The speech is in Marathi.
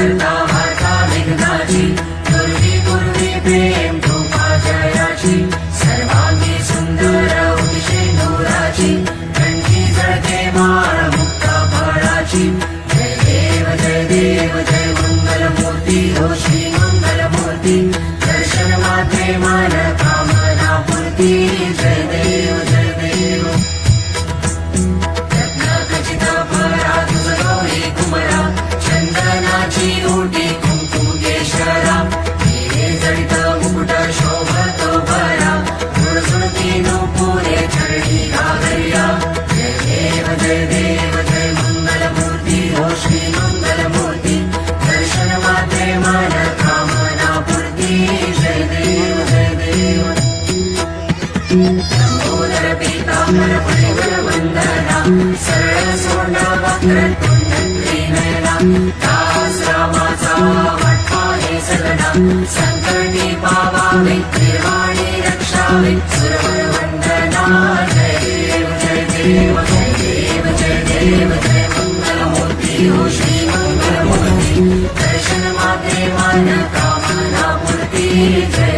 करता वार्ता विघ्नाची दुर्वी पूर्वी प्रेम कृपा जयाची सर्वांगी सुंदर उदिशे नूराची कंठी जळते माळ मुक्ता फळाची जय देव जय मंगलमूर्ती हो श्री मंगलमूर्ती दर्शन मात्रे मन कामना पूर्ती जय देव रत्नखचित फळा तुझ गौरी कुमरा चंदनाची ओटी कुंकुम केशरा हिरे जडित मुकुट शोभतो बरा झुळझुळती नूपुरे चरणी घागरिया जय देव जय मंगलमूर्ती हो श्री मंगलमूर्ती दर्शन मात्रे मन कामना पूर्ती जय देव लंबोदर पीतांबर परिमल वंदना सरळ सोंडा वक्रतुंड त्रिनयना दास रामाचा वाटपाहे सगळा संकटी पावावे निर्वाणी रक्षावे सुरवर वंदना जय देव जय मंगलमूर्ती हो श्री मंगलमूर्ती दर्शन मात्रे मन कामना पूर्ती जय